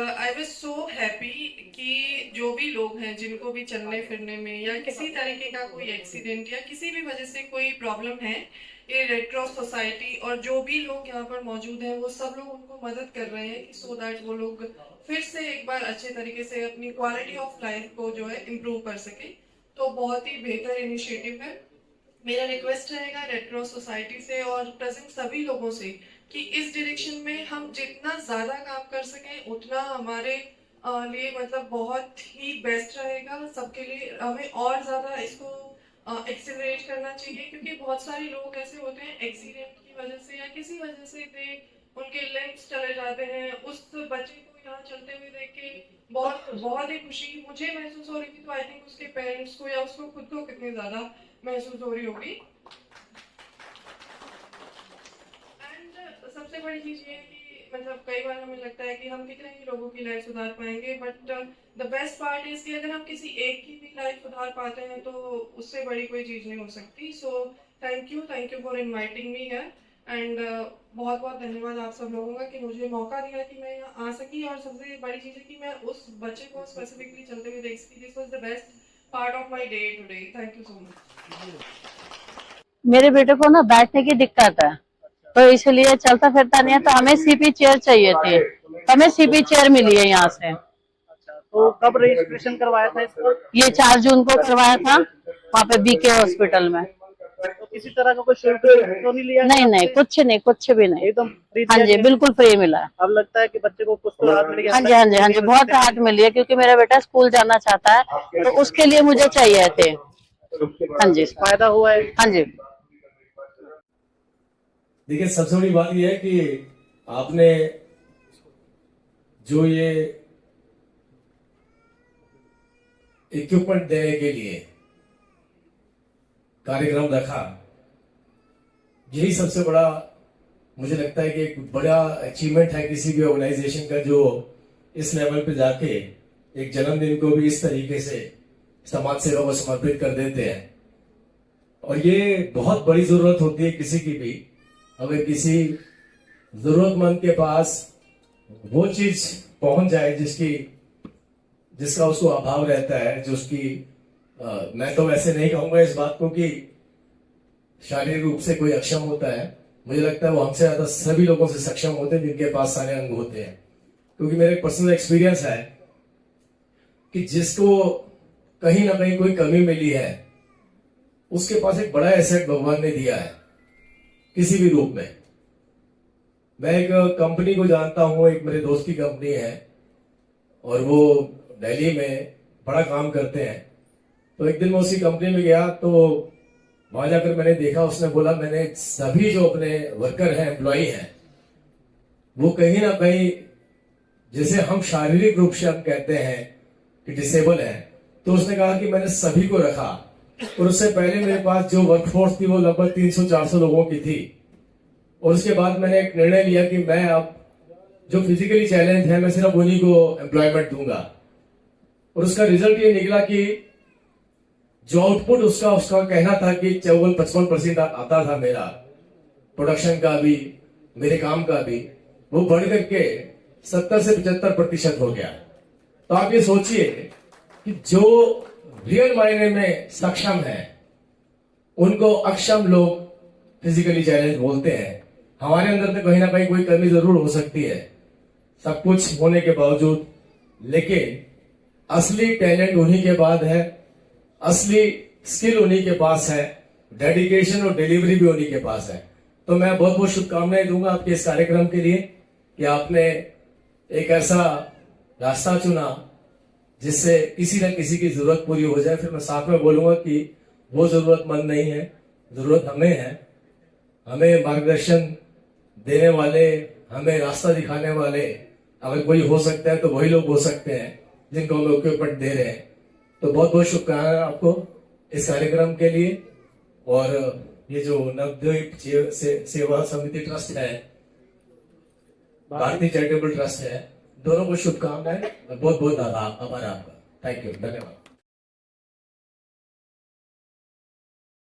I was so happy कि जो भी लोग हैं जिनको भी चलने फिरने में या किसी तरीके का कोई एक्सीडेंट या किसी भी वजह से कोई प्रॉब्लम है, ये रेड क्रॉस सोसाइटी और जो भी लोग यहाँ पर मौजूद हैं वो सब लोग उनको मदद कर रहे हैं सो दैट वो लोग फिर से एक बार अच्छे तरीके से अपनी क्वालिटी ऑफ लाइफ को जो है इम्प्रूव कर सके। तो बहुत ही बेहतर इनिशिएटिव है। मेरा रिक्वेस्ट रहेगा रेड क्रॉस सोसाइटी से और प्रेजेंट सभी लोगों से कि इस डायरेक्शन में हम जितना ज्यादा काम कर सकें उतना हमारे लिए मतलब बहुत ही बेस्ट रहेगा सबके लिए। हमें और ज्यादा इसको एक्सेलरेट करना चाहिए क्योंकि बहुत सारे लोग ऐसे होते हैं एक्सीडेंट की वजह से या किसी वजह से उनके लिम्स चले जाते हैं। उस बच्चे को यहाँ चलते हुए देख के बहुत बहुत ही खुशी मुझे महसूस हो रही थी, तो आई थिंक उसके पेरेंट्स को या उसको खुद को कितनी ज्यादा महसूस हो रही होगी। एंड सबसे बड़ी चीज ये है कि मतलब कई बार हमें लगता है कि हम कितने ही लोगों की लाइफ सुधार पाएंगे, but the best part is कि अगर हम किसी एक की भी लाइफ सुधार पाते हैं तो उससे बड़ी कोई चीज नहीं हो सकती। So thank you for inviting me here and बहुत बहुत धन्यवाद आप सब लोगों का कि मुझे मौका दिया कि मैं यहाँ आ सकी। और सबसे बड़ी चीज है कि मैं उस बच्चे को स्पेसिफिकली चलते हुए देख सकी। This was the best part of my day today. Thank you so much. मेरे बेटे को ना बैठने की दिक्कत है, तो इसलिए चलता फिरता नहीं है, तो हमें सीपी चेयर चाहिए थी, तो हमें सीपी चेयर मिली है यहाँ से। तो कब रजिस्ट्रेशन करवाया था इसका? ये 4 जून को करवाया था वहाँ पे बीके हॉस्पिटल में। तो किसी तरह का कोई शुल्क तो नहीं लिया? नहीं, कुछ भी नहीं, एकदम फ्री। हाँ जी, बिल्कुल फ्री मिला। अब लगता है कि बच्चे को कुछ तो राहत मिल गया। हाँ जी, बहुत राहत मिली है क्योंकि मेरा बेटा स्कूल जाना चाहता है, तो उसके लिए मुझे चाहिए थे। हाँ जी, फायदा हुआ है। हाँ जी। देखिए, सबसे बड़ी बात यह है कि आपने जो ये इक्विपमेंट देने के लिए कार्यक्रम रखा, यही सबसे बड़ा मुझे लगता है कि एक बड़ा अचीवमेंट है किसी भी ऑर्गेनाइजेशन का, जो इस लेवल पे जाके एक जन्मदिन को भी इस तरीके से समाज सेवा को समर्पित कर देते हैं। और ये बहुत बड़ी जरूरत होती है किसी की भी, अगर किसी जरूरतमंद के पास वो चीज पहुंच जाए जिसका उसको अभाव रहता है, जो उसकी मैं तो वैसे नहीं कहूंगा इस बात को कि शारीरिक रूप से कोई अक्षम होता है, मुझे लगता है वो हमसे ज्यादा सभी लोगों से सक्षम होते हैं जिनके पास सारे अंग होते हैं। क्योंकि मेरा एक पर्सनल एक्सपीरियंस है कि जिसको कहीं ना कहीं कोई कमी मिली है, उसके पास एक बड़ा एसेट भगवान ने दिया है किसी भी रूप में। मैं एक कंपनी को जानता हूं, एक मेरे दोस्त की कंपनी है और वो दिल्ली में बड़ा काम करते हैं। तो एक दिन मैं उसी कंपनी में गया, तो वहां जाकर मैंने देखा, उसने बोला मैंने सभी जो अपने वर्कर हैं, एम्प्लॉई हैं, वो कहीं ना कहीं जैसे हम शारीरिक रूप से हम कहते हैं कि डिसेबल है, तो उसने कहा कि मैंने सभी को रखा। और उससे पहले मेरे पास जो वर्कफोर्स थी वो लगभग 300-400 लोगों की थी। और उसके बाद मैंने एक निर्णय लिया कि मैं अब जो फिजिकली चैलेंज है मैं सिर्फ उन्हीं को एम्प्लॉयमेंट दूंगा। और उसका रिजल्ट ये निकला कि जो आउटपुट उसका कहना था कि 54-55% आता था मेरा प्रोडक्शन का भी, मेरे काम का भी, वो बढ़ करके 70 से 75% हो गया। तो आप ये सोचिए कि जो रियल मायने में सक्षम है उनको अक्षम लोग फिजिकली चैलेंज बोलते हैं। हमारे अंदर तो कहीं ना कहीं कोई कमी जरूर हो सकती है सब कुछ होने के बावजूद, लेकिन असली टैलेंट उन्हीं के बाद है, असली स्किल उन्हीं के पास है, डेडिकेशन और डिलीवरी भी उन्हीं के पास है। तो मैं बहुत बहुत शुभकामनाएं दूंगा आपके इस कार्यक्रम के लिए कि आपने एक ऐसा रास्ता चुना जिससे किसी न किसी की जरूरत पूरी हो जाए। फिर मैं साथ में बोलूंगा कि वो जरूरतमंद नहीं है, जरूरत हमें है। हमें मार्गदर्शन देने वाले, हमें रास्ता दिखाने वाले अगर कोई हो सकता है तो वही लोग हो सकते हैं जिनको हम इक्विपमेंट दे रहे हैं। तो बहुत बहुत शुभकामनाएं आपको इस कार्यक्रम के लिए। और ये जो नवद्वीप सेवा समिति ट्रस्ट है, भारतीय चैरिटेबल ट्रस्ट है, दोनों को शुभकामनाएं और बहुत बहुत आभार आपका। थैंक यू, धन्यवाद।